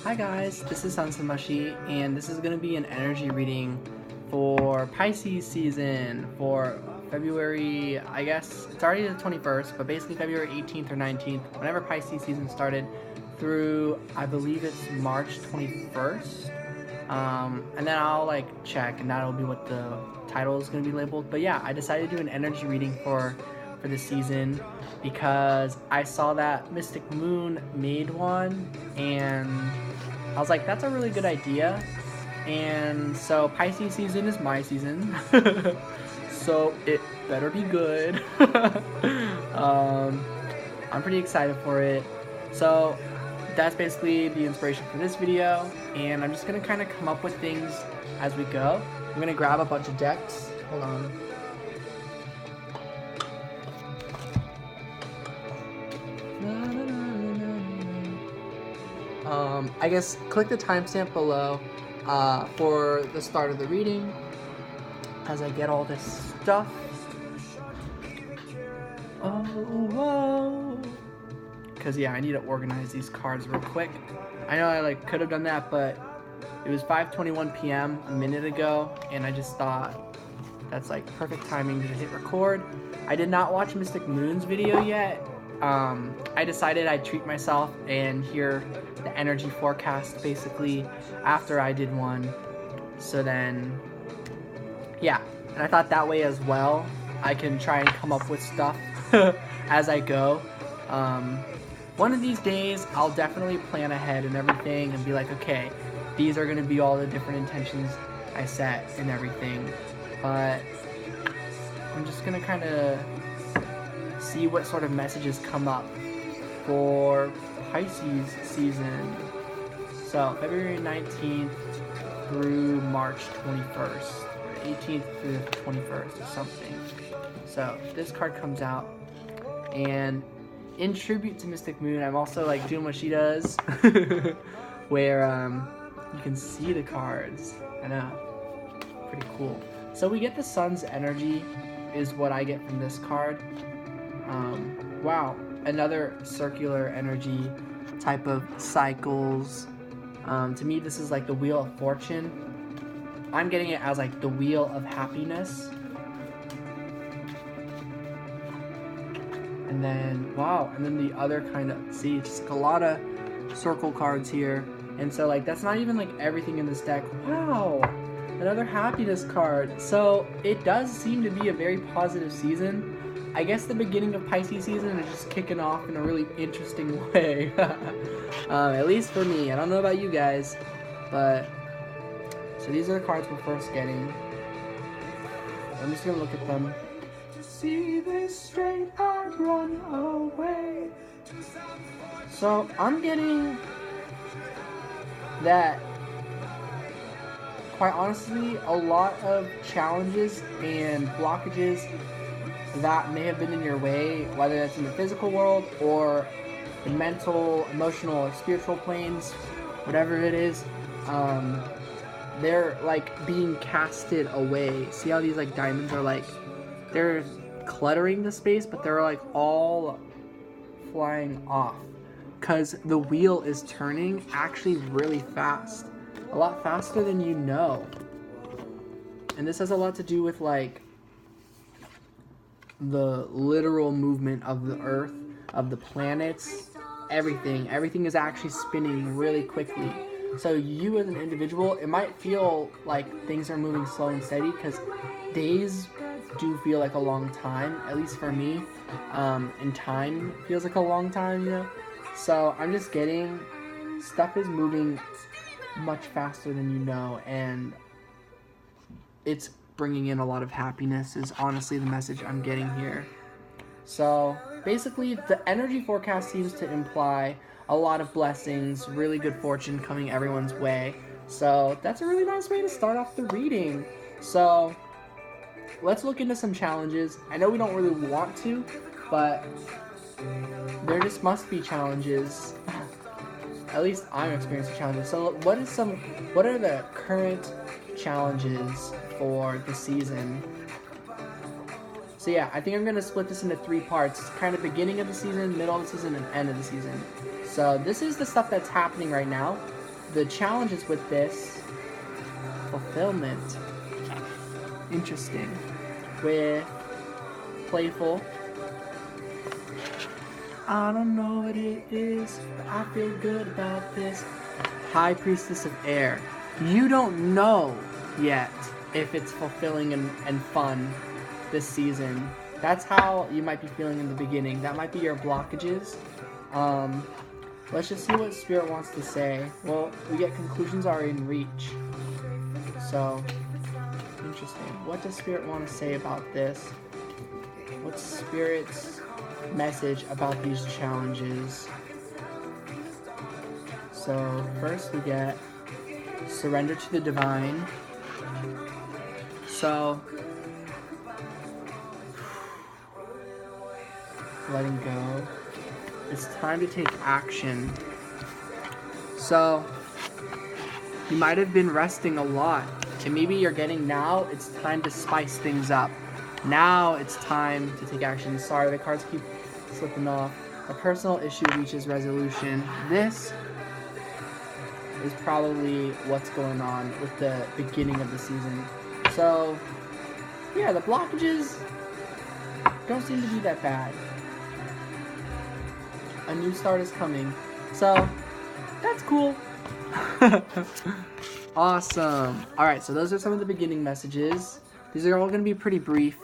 Hi guys, this is Son Nguyen, and this is going to be an energy reading for Pisces season for February, I guess, it's already the 21st, but basically February 18th or 19th, whenever Pisces season started, through, I believe it's March 21st, and then I'll check, and that'll be what the title is going to be labeled. But yeah, I decided to do an energy reading for this season because I saw that Mystic Moon made one, and I was like, that's a really good idea. And so Pisces season is my season, so it better be good. I'm pretty excited for it. So that's basically the inspiration for this video, and I'm just gonna kind of come up with things as we go. I'm gonna grab a bunch of decks. Hold on. I guess click the timestamp below for the start of the reading as I get all this stuff. Because yeah, I need to organize these cards real quick. I know I could have done that, but it was 5:21 p.m. a minute ago, and I just thought that's perfect timing to hit record. I did not watch Mystic Moon's video yet. I decided I'd treat myself and hear the energy forecast basically after I did one. So then, yeah, and I thought that way as well, I can try and come up with stuff as I go. One of these days, I'll definitely plan ahead and everything and be like, okay, these are going to be all the different intentions I set and everything. But I'm just going to kind of see what sort of messages come up for Pisces season. So February 19th through March 21st, or 18th through the 21st or something. So this card comes out, and in tribute to Mystic Moon, I'm also doing what she does, where you can see the cards. I know, pretty cool. So we get the sun's energy is what I get from this card. Wow, another circular energy type of cycles. To me, this is the Wheel of Fortune. I'm getting it as the Wheel of Happiness. And then, wow, and then the other kind of, see, just a lot of circle cards here. And so that's not even everything in this deck. Wow, another happiness card. So it does seem to be a very positive season. I guess the beginning of Pisces season is just kicking off in a really interesting way. At least for me. I don't know about you guys, but so these are the cards we're first getting. I'm just gonna look at them. To see this straight, I'd run away. So I'm getting that, quite honestly, a lot of challenges and blockages that may have been in your way, whether that's in the physical world or the mental, emotional, or spiritual planes, whatever it is, they're being casted away. See how these diamonds are they're cluttering the space, but they're all flying off because the wheel is turning actually really fast, a lot faster than you know. And this has a lot to do with the literal movement of the earth, of the planets, everything is actually spinning really quickly. So you as an individual, it might feel like things are moving slow and steady because days do feel like a long time, at least for me, and time feels like a long time, you know. So I'm just getting stuff is moving much faster than you know, and it's bringing in a lot of happiness is honestly the message I'm getting here. So basically the energy forecast seems to imply a lot of blessings, really good fortune coming everyone's way. So that's a really nice way to start off the reading. So let's look into some challenges. I know we don't really want to, but there just must be challenges. At least I'm experiencing challenges. So what are the current challenges for the season? So yeah, I think I'm going to split this into 3 parts. Kind of beginning of the season, middle of the season, and end of the season. So this is the stuff that's happening right now. the challenges with this fulfillment, interesting, with playful, I don't know what it is, but I feel good about this. High Priestess of Air. You don't know yet if it's fulfilling and fun this season. That's how you might be feeling in the beginning. That might be your blockages. Let's just see what Spirit wants to say. Well, we get conclusions are in reach. So, interesting. What does Spirit want to say about this? What's Spirit's message about these challenges? So, first we get surrender to the divine. So, letting go. It's time to take action. So, you might have been resting a lot, and maybe you're getting now, it's time to spice things up. Now it's time to take action. Sorry, the cards keep slipping off. A personal issue reaches resolution. This is probably what's going on with the beginning of the season. So, yeah, the blockages don't seem to be that bad. A new start is coming. So, that's cool. Awesome. Alright, so those are some of the beginning messages. These are all going to be pretty brief.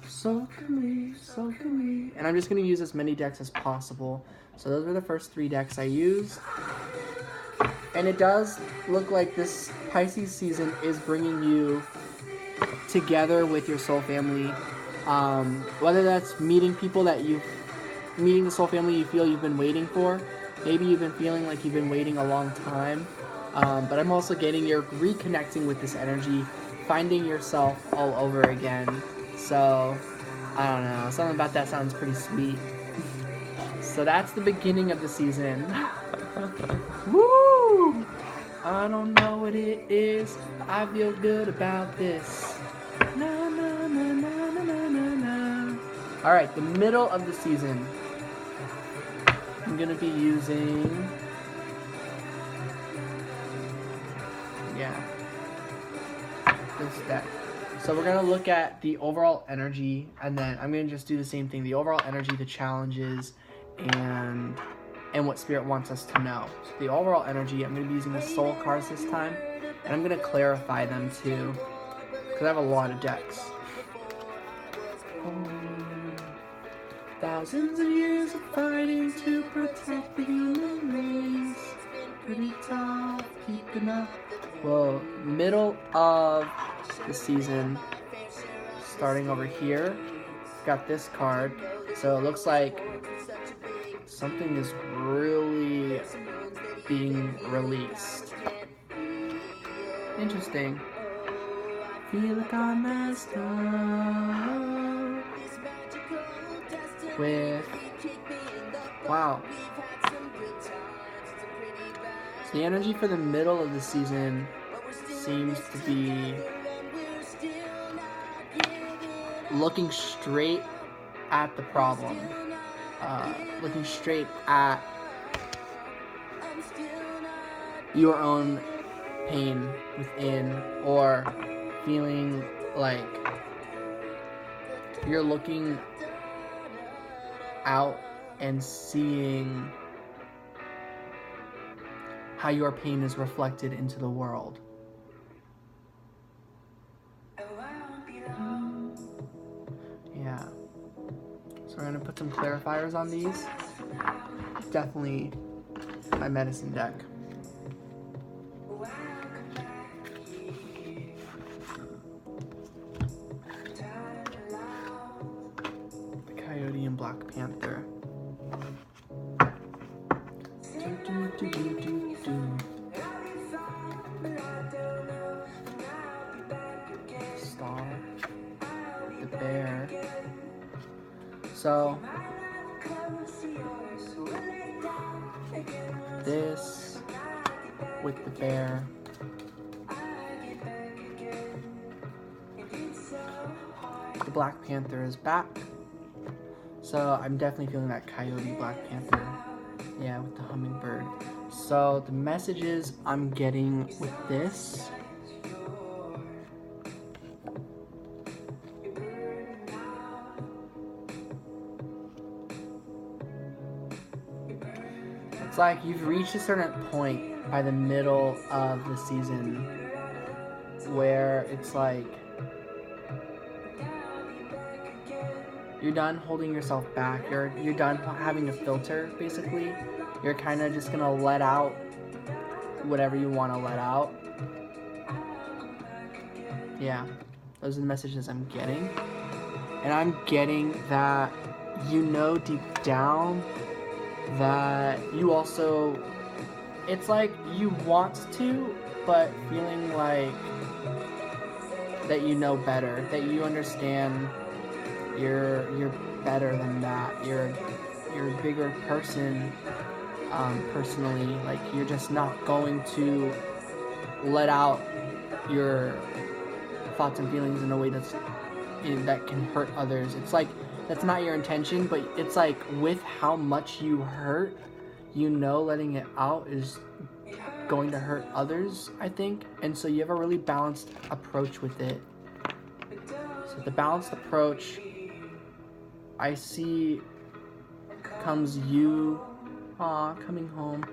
So can we. And I'm just going to use as many decks as possible. So those were the first 3 decks I used. And it does look like this Pisces season is bringing you together with your soul family. Whether that's meeting people that meeting the soul family you feel you've been waiting for. Maybe you've been feeling like you've been waiting a long time. But I'm also getting you're reconnecting with this energy, finding yourself all over again. So, I don't know. Something about that sounds pretty sweet. So that's the beginning of the season. Woo! I don't know what it is. I feel good about this. Na, na, na, na, na, na, na, na. Alright, the middle of the season. I'm going to be using... this deck. So we're going to look at the overall energy, and then I'm going to just do the same thing. The overall energy, the challenges, and what Spirit wants us to know. So the overall energy, I'm going to be using the soul cards this time, and I'm going to clarify them too, because I have a lot of decks. Thousands of years of fighting to protect the human race. Pretty tough, keeping up. Well, middle of the season, starting over here, got this card. So it looks like something is really being released. Interesting. Feel like I messed up with... Wow. So the energy for the middle of the season seems to be looking straight at the problem. Looking straight at your own pain within, or feeling like you're looking out and seeing how your pain is reflected into the world. Yeah. So we're going to put some clarifiers on these. Definitely my medicine deck. The Coyote and Black Panther. Star. The bear. So this with the bear. The Black Panther is back. So I'm definitely feeling that Coyote Black Panther Yeah, with the hummingbird. So the messages I'm getting with this. It's like you've reached a certain point by the middle of the season where it's like you're done holding yourself back. You're done having a filter, basically. You're kind of just gonna let out whatever you want to let out. Yeah, those are the messages I'm getting. And I'm getting that you know deep down that you also, it's like you want to, but feeling like that you know better, that you understand you're better than that. You're a bigger person, personally. Like you're just not going to let out your thoughts and feelings in a way that can hurt others. It's like that's not your intention, but it's like with how much you hurt, you know, letting it out is going to hurt others, I think. And so you have a really balanced approach with it. So the balanced approach I see comes you coming home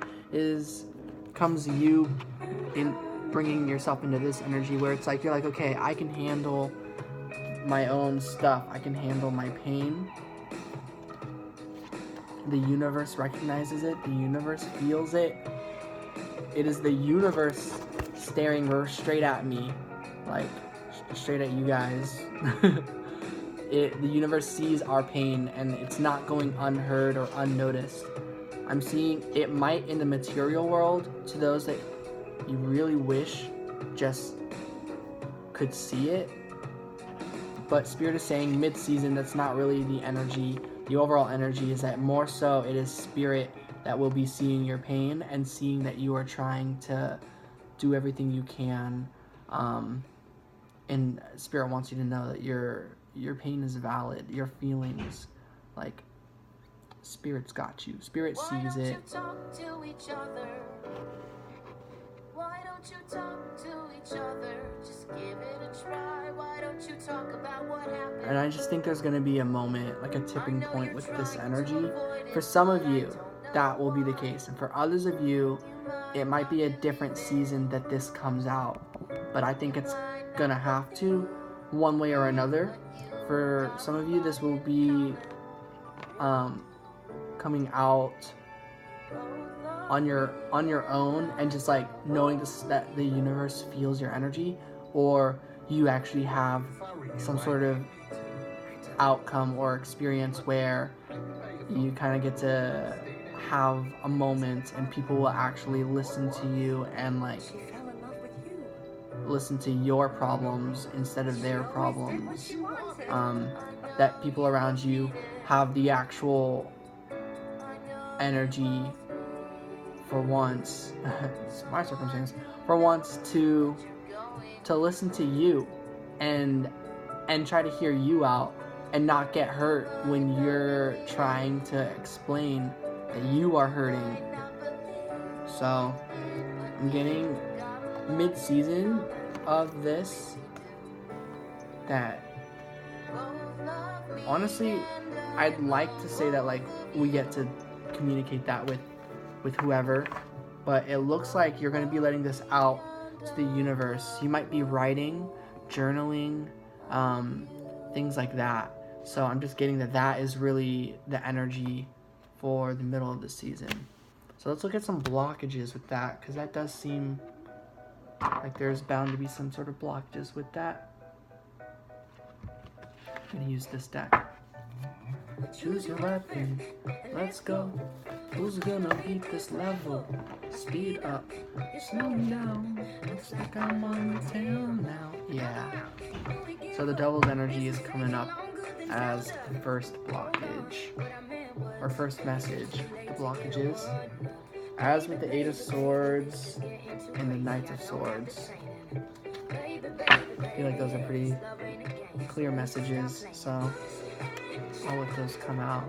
comes you in bringing yourself into this energy where it's like you're like, okay, I can handle my own stuff. I can handle my pain. The universe recognizes it. The universe feels it. It is the universe staring straight at me, like straight at you guys. The universe sees our pain and it's not going unheard or unnoticed. I'm seeing it might in the material world to those that you really wish just could see it. But Spirit is saying mid-season, that's not really the energy. The overall energy is that more so it is Spirit that will be seeing your pain and seeing that you are trying to do everything you can. And Spirit wants you to know that your pain is valid. Your feelings, like, Spirit's got you. Spirit sees it. Why don't you talk to each other? Just give it a try. Why don't you talk about what happened? And I just think there's going to be a moment, like a tipping point with this energy. For some of you, that will be the case. And for others of you, it might be a different season that this comes out. But I think it's going to have to, one way or another. For some of you, this will be coming out on your own, and just like knowing that the universe feels your energy, or you actually have some sort of outcome or experience where you kind of get to have a moment and people will actually listen to you and like listen to your problems instead of their problems. That people around you have the actual energy for once, it's my circumstance, for once to listen to you and try to hear you out and not get hurt when you're trying to explain that you are hurting. So I'm getting mid-season of this that honestly I'd like to say that like we get to communicate that with whoever, but it looks like you're going to be letting this out to the universe. You might be writing, journaling, things like that. So I'm just getting that is really the energy for the middle of the season. So let's look at some blockages with that, because that does seem like there's bound to be some sort of blockages with that. I'm going to use this deck. Choose your weapon, let's go. Who's gonna beat this level? Speed up, slow down. Looks like I'm on the tail now. Yeah. So the devil's energy is coming up as the first blockage, or first message. The blockages, as with the Eight of Swords and the Knight of Swords. I feel like those are pretty clear messages, so I'll let those come out.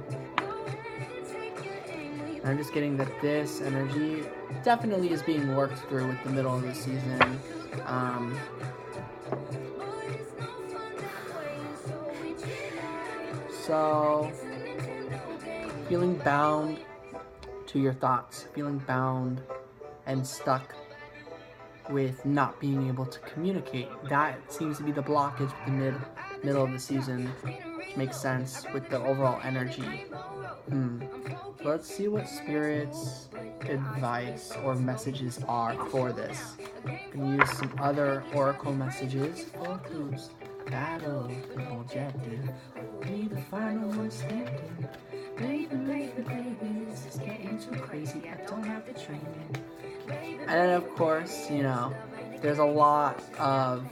And I'm just getting that this energy definitely is being worked through with the middle of the season. So, feeling bound to your thoughts, feeling bound and stuck with not being able to communicate. That seems to be the blockage with the middle of the season, which makes sense with the overall energy. Let's see what Spirit's advice or messages are for this. I'm going to use some other oracle messages for clues. Battle the objective. Be the final one standing. Baby, this is getting too crazy. I don't have the training. And then, of course, there's a lot of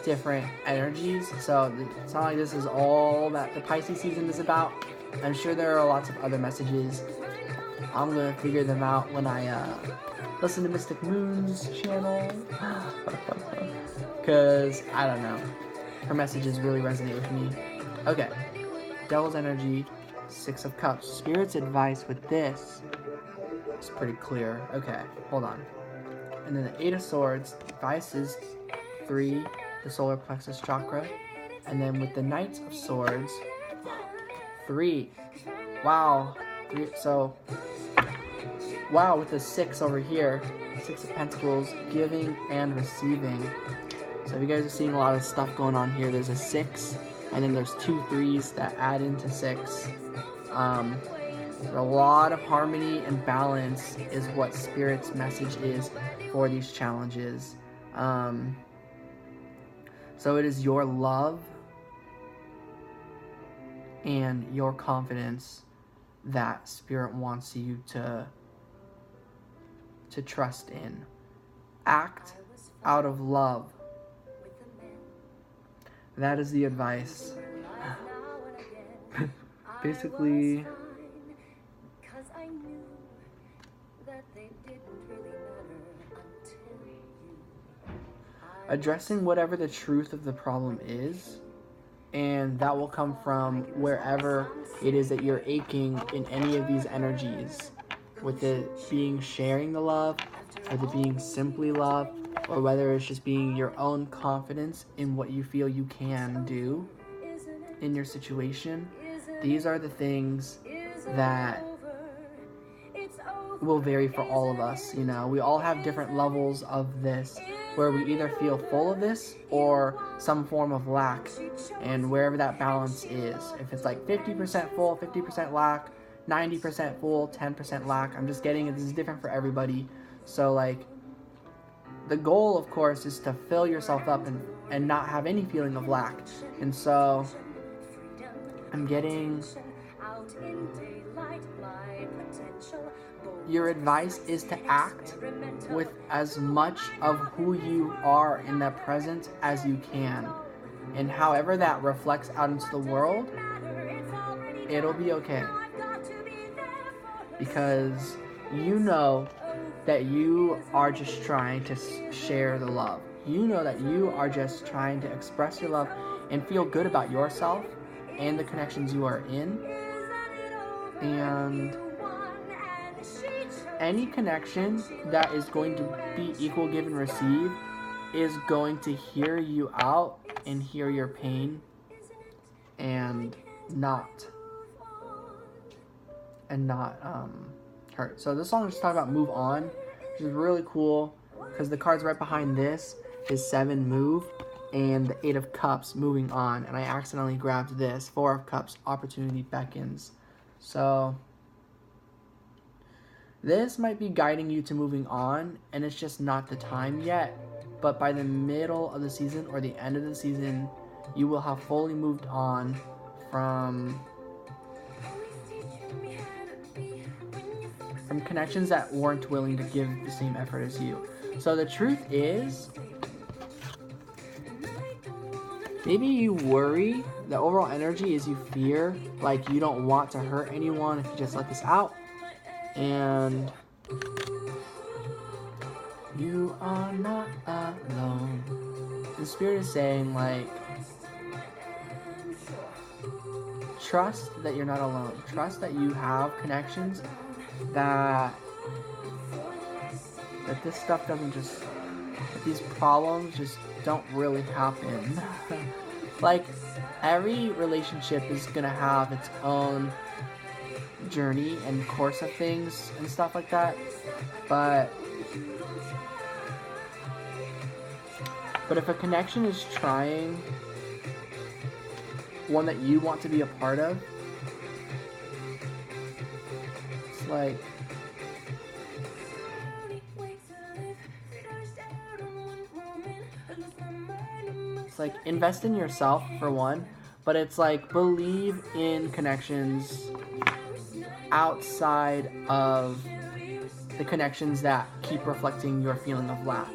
different energies. So it's not like this is all that the Pisces season is about. I'm sure there are lots of other messages. I'm going to figure them out when I listen to Mystic Moon's channel. Because, I don't know. Her messages really resonate with me. Okay. Devil's energy, 6 of Cups. Spirit's advice with this is pretty clear. Okay, hold on. And then the 8 of Swords, advice is 3, the solar plexus chakra. And then with the Knight of Swords, 3. Wow. 3, so, wow, with the 6 over here, 6 of Pentacles, giving and receiving. So if you guys are seeing a lot of stuff going on here, there's a 6, and then there's 2 3s that add into 6. A lot of harmony and balance is what Spirit's message is for these challenges. So it is your love and your confidence that Spirit wants you to trust in. Act out of love. That is the advice. Basically, addressing whatever the truth of the problem is, and that will come from wherever it is that you're aching in any of these energies, with it being sharing the love, with it being simply love, or whether it's just being your own confidence in what you feel you can do in your situation. These are the things that will vary for all of us. We all have different levels of this, where we either feel full of this or some form of lack, and wherever that balance is. If it's like 50% full, 50% lack, 90% full, 10% lack, I'm just getting it. This is different for everybody. So like, the goal, of course, is to fill yourself up and not have any feeling of lack. And so I'm getting your advice is to act with as much of who you are in the present as you can. And however that reflects out into the world, it'll be okay. Because you know that you are just trying to share the love. You know that you are just trying to express your love and feel good about yourself and the connections you are in. And any connection that is going to be equal give and receive is going to hear you out and hear your pain and not hurt. So this song is just talking about move on, which is really cool because the cards right behind this is 7 move and the 8 of Cups moving on, and I accidentally grabbed this 4 of Cups opportunity beckons. So this might be guiding you to moving on, and it's just not the time yet, but by the middle of the season or the end of the season, you will have fully moved on from connections that weren't willing to give the same effort as you. So the truth is, maybe you worry, the overall energy is you fear, like you don't want to hurt anyone if you just let this out. And you are not alone. The Spirit is saying, like, trust that you're not alone. Trust that you have connections that this stuff doesn't just, that these problems just don't really happen. Like, every relationship is gonna have its own journey and course of things and stuff like that, but if a connection is trying, one that you want to be a part of, it's like, invest in yourself for one, but it's like, believe in connections outside of the connections that keep reflecting your feeling of lack.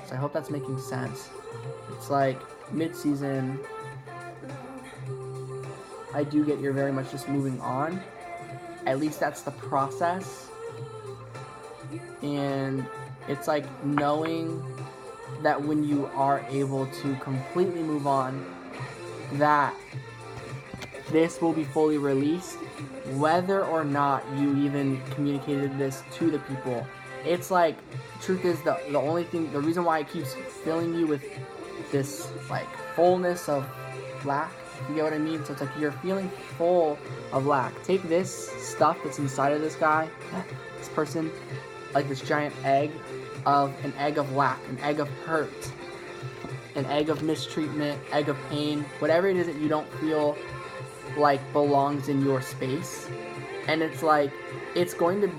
So I hope that's making sense. It's like, mid-season, I do get you're very much just moving on. At least that's the process. And it's like knowing that when you are able to completely move on, that this will be fully released, whether or not you even communicated this to the people. It's like, truth is, the only thing, the reason why it keeps filling you with this like fullness of lack, you get what I mean? So it's like, you're feeling full of lack. Take this stuff that's inside of this guy, this person, like this giant egg, an egg of lack, an egg of hurt, an egg of mistreatment, egg of pain, whatever it is that you don't feel like belongs in your space. And it's like, it's going to,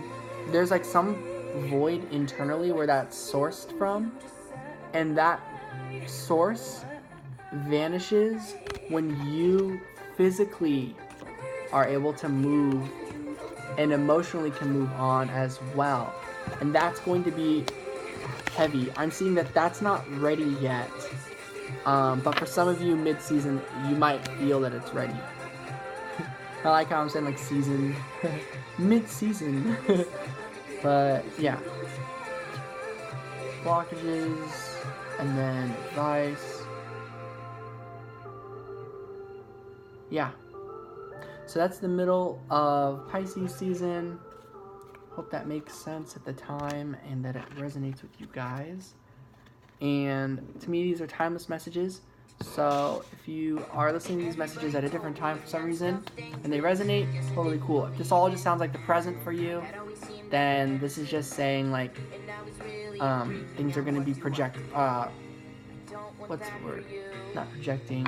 there's like some void internally where that's sourced from, and that source vanishes when you physically are able to move and emotionally can move on as well. And that's going to be heavy. I'm seeing that that's not ready yet, but for some of you, mid-season, you might feel that it's ready. I like how I'm saying like season, mid-season. But yeah, blockages, and then advice. Yeah, so that's the middle of Pisces season. Hope that makes sense at the time and that it resonates with you guys. And to me, these are timeless messages. So if you are listening to these messages at a different time for some reason and they resonate, totally cool. If this all just sounds like the present for you, then this is just saying like things are going to be what's the word? Not projecting.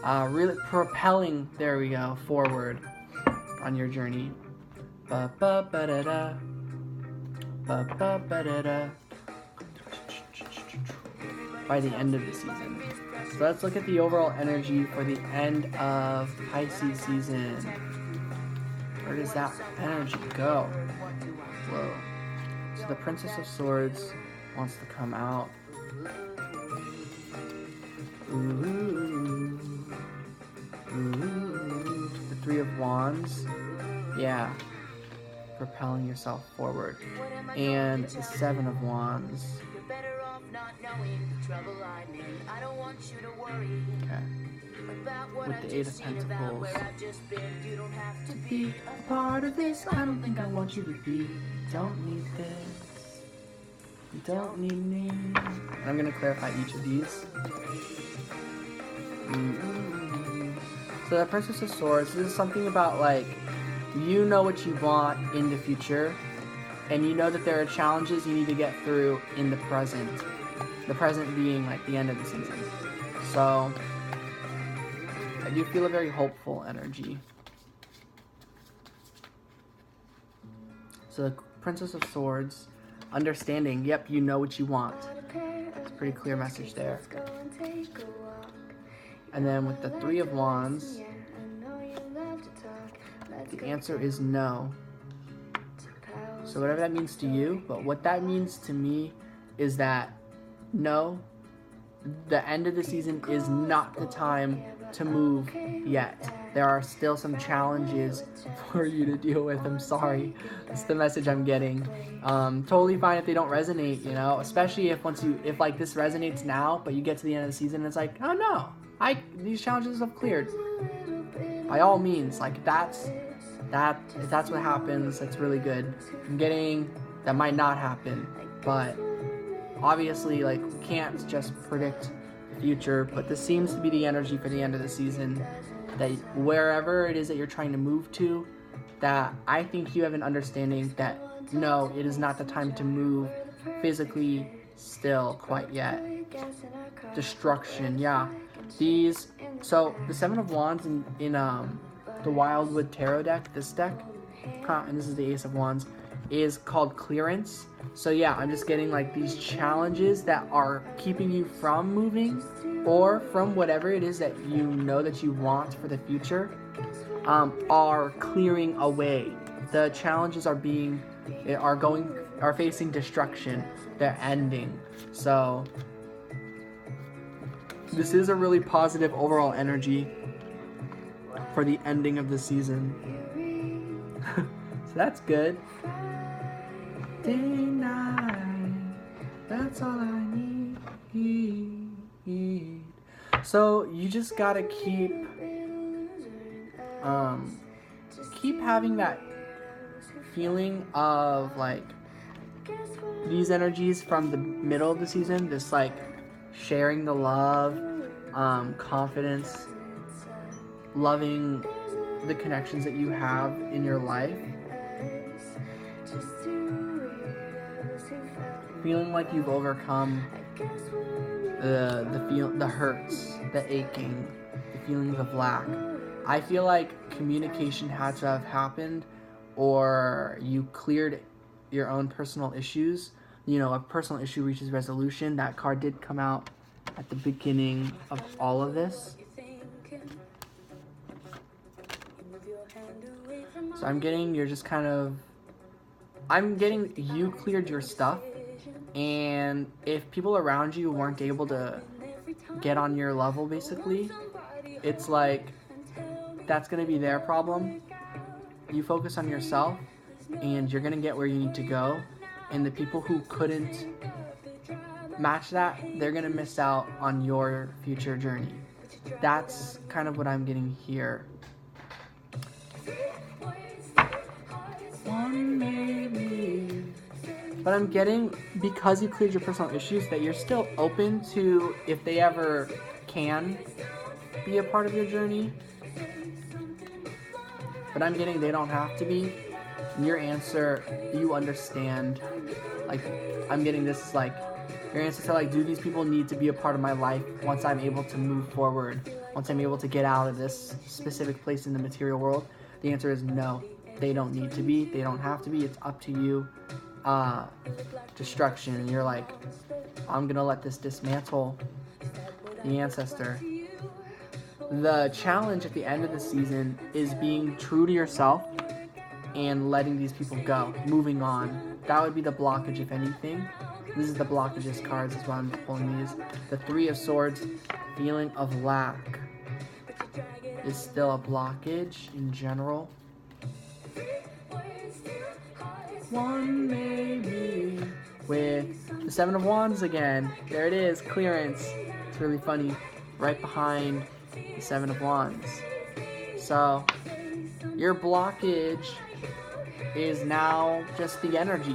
Really propelling, there we go, forward on your journey. Ba ba ba da da. Ba ba ba da da. By the end of the season. So let's look at the overall energy for the end of Pisces season. Where does that energy go? Whoa. So the Princess of Swords wants to come out. Ooh. Ooh. The Three of Wands. Yeah. Propelling yourself forward. And the Seven of Wands. Okay. With the Eight of Pentacles. To be a part of this, I don't think I want you to be. Don't need this. You don't need me. And I'm going to clarify each of these. So the Princess of Swords, this is something about like, you know what you want in the future, and you know that there are challenges you need to get through in the present. The present being like the end of the season. So I do feel a very hopeful energy. So the Princess of Swords, understanding, yep, you know what you want. It's a pretty clear message there. And then with the Three of Wands, the answer is no. So whatever that means to you, but what that means to me is that no, the end of the season is not the time to move yet. There are still some challenges for you to deal with. I'm sorry. That's the message I'm getting. Totally fine if they don't resonate, you know, especially if if like this resonates now, but you get to the end of the season and it's like, oh no, these challenges have cleared. By all means, like that's if that's what happens, that's really good. I'm getting that might not happen, but obviously, like, we can't just predict the future, but this seems to be the energy for the end of the season, that wherever it is that you're trying to move to, that I think you have an understanding that no, it is not the time to move physically still quite yet. Destruction, yeah. So the Seven of Wands in the Wildwood Tarot deck, this deck, and this is the Ace of Wands, is called clearance. So yeah, I'm just getting like these challenges that are keeping you from moving, or from whatever it is that you know that you want for the future, are clearing away. The challenges are facing destruction. They're ending. So this is a really positive overall energy for the ending of the season. So that's good. Day, night, that's all I need. So you just gotta keep having that feeling of like these energies from the middle of the season, this like sharing the love, confidence, loving the connections that you have in your life, feeling like you've overcome the hurts, the aching, the feelings of lack. I feel like communication had to have happened, or you cleared your own personal issues. You know, a personal issue reaches resolution. That card did come out at the beginning of all of this. So I'm getting you cleared your stuff, and if people around you weren't able to get on your level, basically, it's like that's going to be their problem. You focus on yourself, and you're going to get where you need to go. And the people who couldn't match that, they're going to miss out on your future journey. That's kind of what I'm getting here. But I'm getting, because you cleared your personal issues, that you're still open to, if they ever can be a part of your journey. But I'm getting they don't have to be. And your answer, you understand. Like, I'm getting this, like, your answer to, like, do these people need to be a part of my life once I'm able to move forward? Once I'm able to get out of this specific place in the material world? The answer is no. They don't need to be. They don't have to be. It's up to you. Destruction. And you're like, I'm going to let this dismantle the ancestor. The challenge at the end of the season is being true to yourself and letting these people go, moving on. That would be the blockage, if anything. This is the blockages cards, is why I'm pulling these. The Three of Swords, feeling of lack, is still a blockage in general. One maybe. With the Seven of Wands again. There it is, clearance. It's really funny. Right behind the Seven of Wands. So, your blockage is now just the energy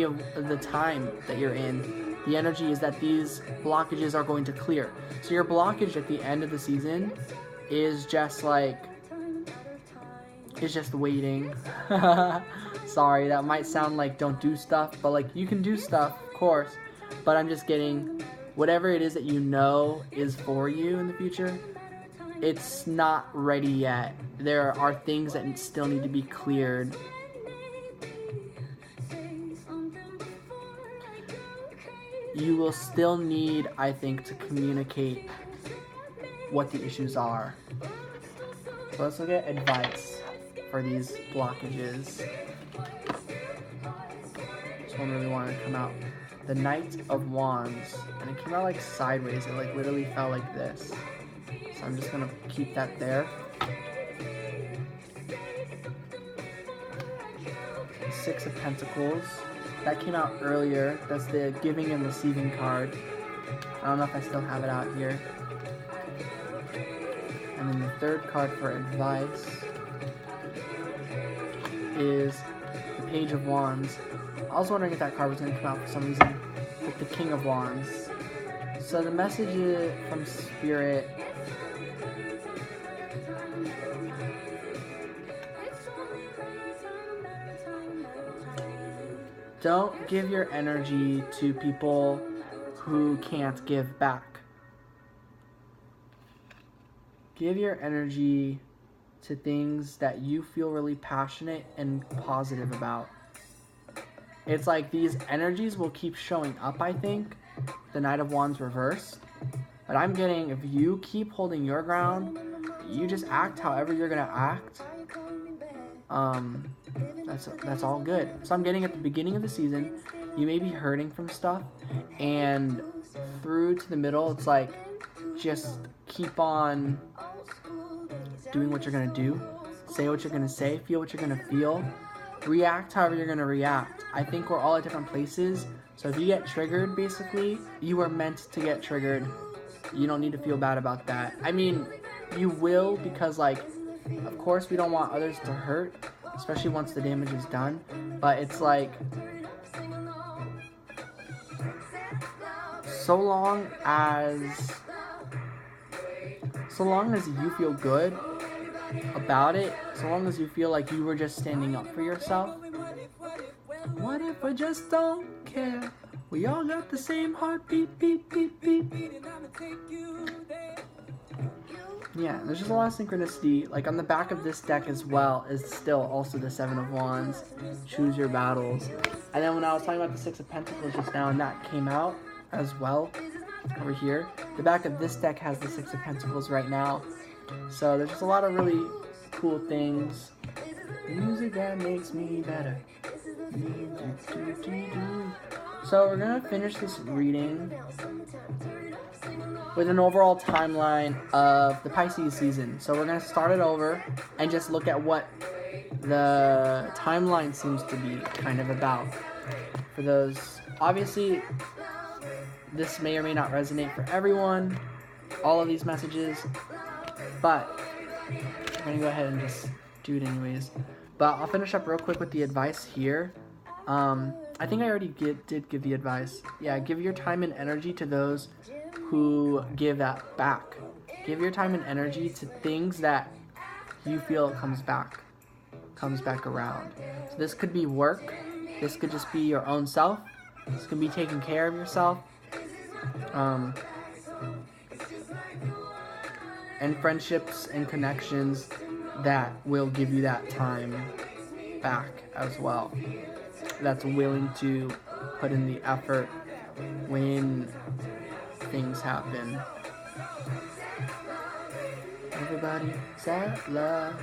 of the time that you're in. The energy is that these blockages are going to clear. So your blockage at the end of the season is just like, it's just waiting. Sorry, that might sound like don't do stuff, but like you can do stuff, of course. But I'm just getting whatever it is that you know is for you in the future, it's not ready yet. There are things that still need to be cleared. You will still need, I think, to communicate what the issues are. So let's look at advice for these blockages. This one really wanted to come out. The Knight of Wands. And it came out like sideways. It like literally fell like this. So I'm just going to keep that there. The Six of Pentacles. That came out earlier. That's the giving and receiving card. I don't know if I still have it out here. And then the third card for advice. is the Page of Wands. I was wondering if that card was going to come out for some reason, with the King of Wands. So the message is from Spirit. Don't give your energy to people who can't give back. Give your energy to things that you feel really passionate and positive about. It's like these energies will keep showing up, I think. The Knight of Wands reversed. But I'm getting, if you keep holding your ground, you just act however you're going to act. That's all good. So I'm getting at the beginning of the season, you may be hurting from stuff, and through to the middle, it's like just keep on doing what you're gonna do, say what you're gonna say, feel what you're gonna feel, react however you're gonna react. I think we're all at different places, so if you get triggered, basically, you were meant to get triggered. You don't need to feel bad about that. I mean, you will, because like, of course we don't want others to hurt, especially once the damage is done, but it's like, so long as you feel good about it, so long as you feel like you were just standing up for yourself. What if we just don't care? We all got the same heartbeat, beat, beat, beat. Yeah, there's just a lot of synchronicity. Like on the back of this deck as well is still also the Seven of Wands. Choose your battles. And then when I was talking about the Six of Pentacles just now, and that came out as well over here, the back of this deck has the Six of Pentacles right now. So there's just a lot of really cool things. Music that makes me better. So we're gonna finish this reading with an overall timeline of the Pisces season. So we're gonna start it over and just look at what the timeline seems to be kind of about. For those, obviously, this may or may not resonate for everyone, all of these messages, but I'm gonna go ahead and just do it anyways. But I'll finish up real quick with the advice here. I think I already did give the advice. Yeah, give your time and energy to those who give that back. Give your time and energy to things that you feel comes back around. So this could be work. This could just be your own self. This could be taking care of yourself. And friendships and connections that will give you that time back as well. That's willing to put in the effort when things happen. Everybody celebrate,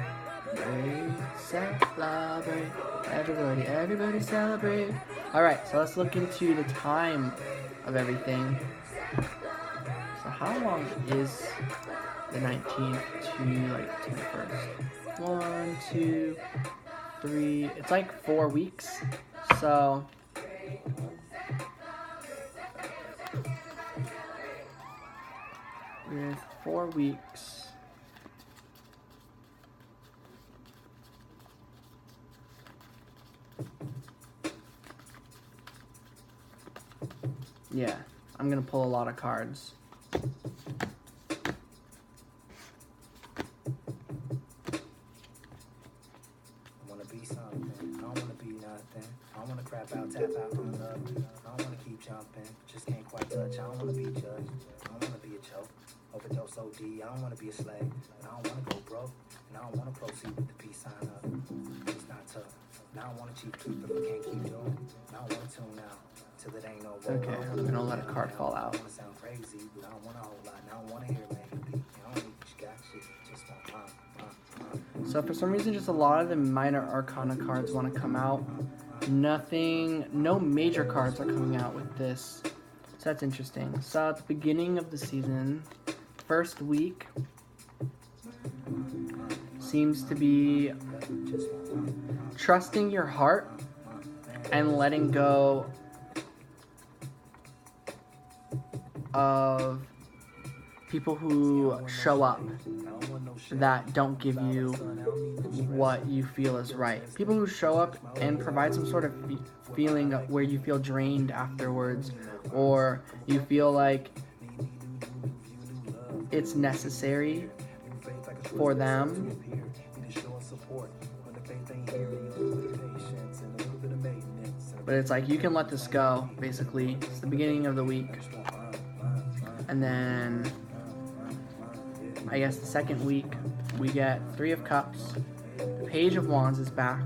celebrate. Everybody celebrate. Alright, so let's look into the time of everything. So how long is the 19th to like 21st? 1, 2, 3, it's like 4 weeks. So with 4 weeks, yeah, I'm gonna pull a lot of cards. Crap out, tap out on love. I don't wanna keep jumping, just can't quite touch. I don't wanna be judged, I don't wanna be a choke. Overdose OD, I don't wanna be a slave. And I don't wanna go broke, and I don't wanna proceed with the peace sign up. It's not tough. Now I don't wanna keep if I can't keep doing. Now I wanna tune out till it ain't no roll. Okay, I'm gonna let a card fall out. I don't wanna sound crazy, but I don't want a whole lot. Now I don't wanna hear maybe. I don't need what you got, shit. Just want So for some reason, just a lot of the minor arcana cards want to come out. No major cards are coming out with this. So that's interesting. So at the beginning of the season, first week seems to be trusting your heart and letting go of people who show up that don't give you what you feel is right. People who show up and provide some sort of feeling where you feel drained afterwards, or you feel like it's necessary for them. But it's like, you can let this go, basically. It's the beginning of the week. And then, I guess the second week, we get 3 of Cups. The Page of Wands is back.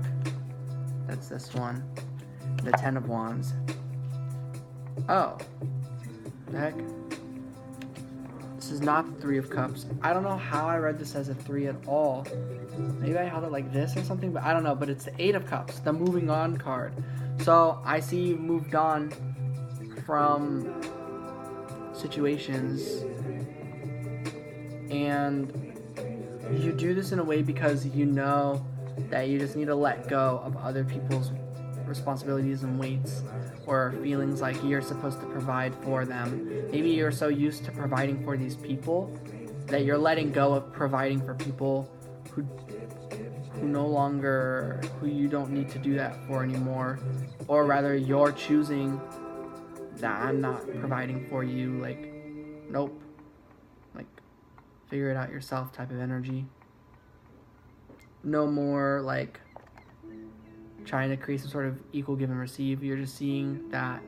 That's this one. The 10 of Wands. Oh. The heck? This is not the 3 of Cups. I don't know how I read this as a 3 at all. Maybe I held it like this or something, but I don't know. But it's the 8 of Cups, the moving on card. So I see you moved on from situations, and you do this in a way because you know that you just need to let go of other people's responsibilities and weights, or feelings like you're supposed to provide for them. Maybe you're so used to providing for these people that you're letting go of providing for people who no longer, who you don't need to do that for anymore. Or rather, you're choosing that I'm not providing for you, like, nope, like, figure it out yourself type of energy. No more like trying to create some sort of equal give and receive. You're just seeing that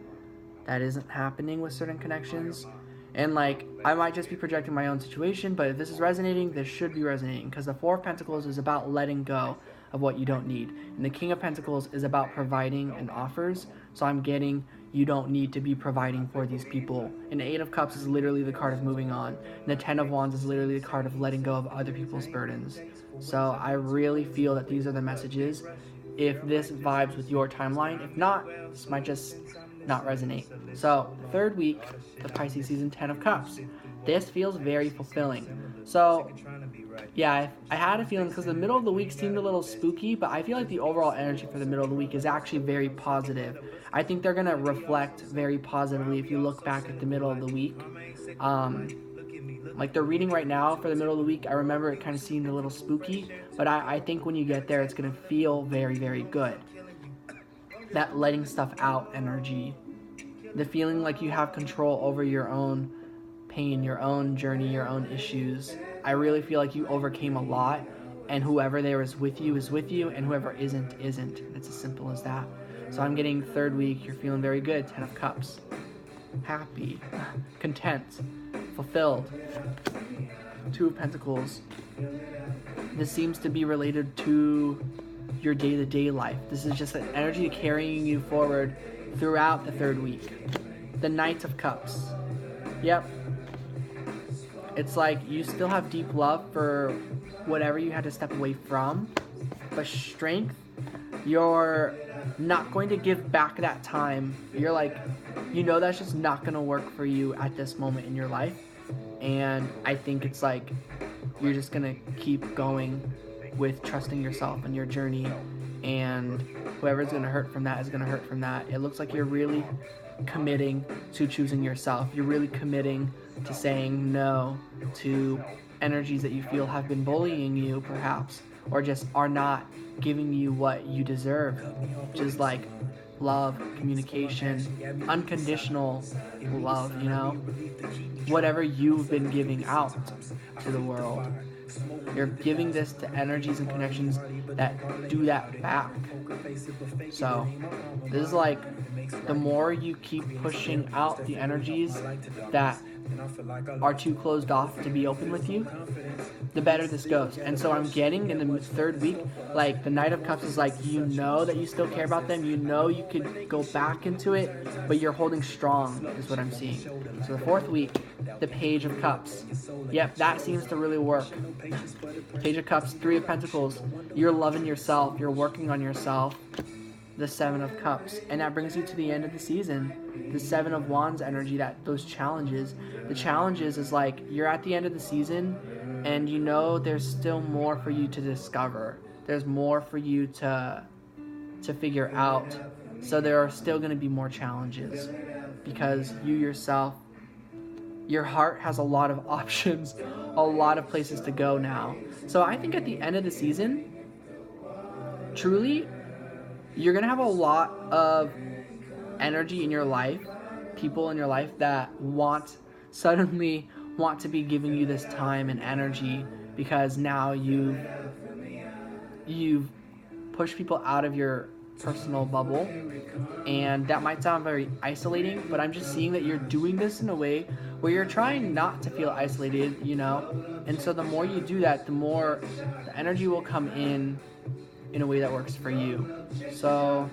that isn't happening with certain connections. And like, I might just be projecting my own situation, but if this is resonating, this should be resonating, because the 4 of Pentacles is about letting go of what you don't need, and the King of Pentacles is about providing and offers. So I'm getting, you don't need to be providing for these people. And the 8 of Cups is literally the card of moving on, and the 10 of Wands is literally the card of letting go of other people's burdens. So I really feel that these are the messages. If this vibes with your timeline, if not, this might just not resonate. So the 3rd week, the Pisces season, 10 of Cups. This feels very fulfilling. So yeah, I had a feeling, because the middle of the week seemed a little spooky, but I feel like the overall energy for the middle of the week is actually very positive. I think they're going to reflect very positively if you look back at the middle of the week. Like the reading right now for the middle of the week, I remember it kind of seemed a little spooky, but I think when you get there, it's going to feel very, very good. That letting stuff out energy, the feeling like you have control over your own pain, your own journey, your own issues. I really feel like you overcame a lot, and whoever there is with you, and whoever isn't. It's as simple as that. So I'm getting 3rd week, you're feeling very good, 10 of Cups. Happy, content, fulfilled. 2 of Pentacles. This seems to be related to your day-to-day life. This is just an energy carrying you forward throughout the 3rd week. The Knight of Cups. Yep. It's like you still have deep love for whatever you had to step away from, but strength, you're not going to give back that time. You're like, you know that's just not going to work for you at this moment in your life. And I think it's like you're just going to keep going with trusting yourself and your journey, and whoever's going to hurt from that is going to hurt from that. It looks like you're really committing to choosing yourself. You're really committing to saying no to energies that you feel have been bullying you, perhaps, or just are not giving you what you deserve, which is like love, communication, unconditional love, you know, whatever you've been giving out to the world. You're giving this to energies and connections that do that back. So this is like, the more you keep pushing out the energies that are too closed off to be open with you, the better this goes. And so I'm getting in the 3rd week, like the Knight of Cups is like, you know that you still care about them, you know you could go back into it, but you're holding strong is what I'm seeing. So the 4th week, the Page of Cups. Yep, that seems to really work. Page of Cups, 3 of Pentacles. You're loving yourself, you're working on yourself. The 7 of Cups, and that brings you to the end of the season. The 7 of Wands energy, that those challenges. The challenges is like, you're at the end of the season, and you know there's still more for you to discover. There's more for you to figure out. So there are still going to be more challenges, because you yourself your heart has a lot of options, a lot of places to go now. So I think at the end of the season, truly, you're going to have a lot of energy in your life, people in your life that suddenly want to be giving you this time and energy, because now you've pushed people out of your personal bubble. And that might sound very isolating, but I'm just seeing that you're doing this in a way where you're trying not to feel isolated, you know? And so the more you do that, the more the energy will come in a way that works for you. So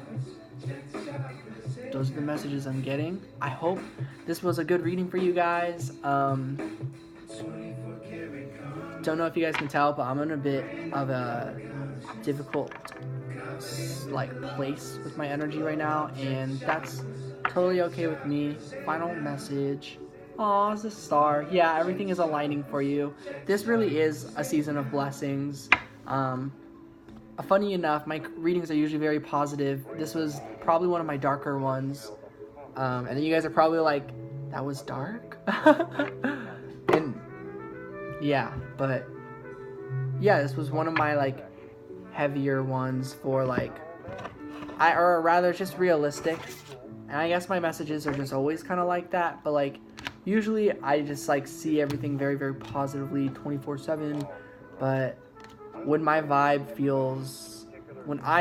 those are the messages I'm getting. I hope this was a good reading for you guys. Don't know if you guys can tell, but I'm in a bit of a difficult place with my energy right now, and that's totally okay with me. Final message. Aw, it's a star. Yeah, everything is aligning for you. This really is a season of blessings. Funny enough, my readings are usually very positive. This was probably one of my darker ones. And then you guys are probably like, that was dark? And yeah, but yeah, this was one of my heavier ones for or rather just realistic. And I guess my messages are just always kind of like that, but usually I just see everything very, very positively 24/7. But when I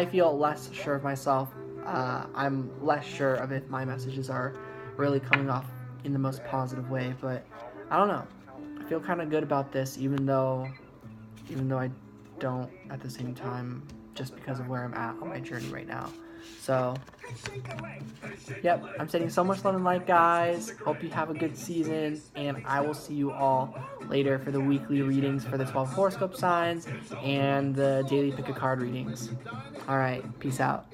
feel less sure of myself, I'm less sure of if my messages are really coming off in the most positive way. But I don't know. I feel kind of good about this, even though I don't at the same time, just because of where I'm at on my journey right now. So, yep, I'm sending so much love and light, guys. Hope you have a good season, and I will see you all later for the weekly readings for the 12 horoscope signs and the daily pick a card readings. All right, peace out.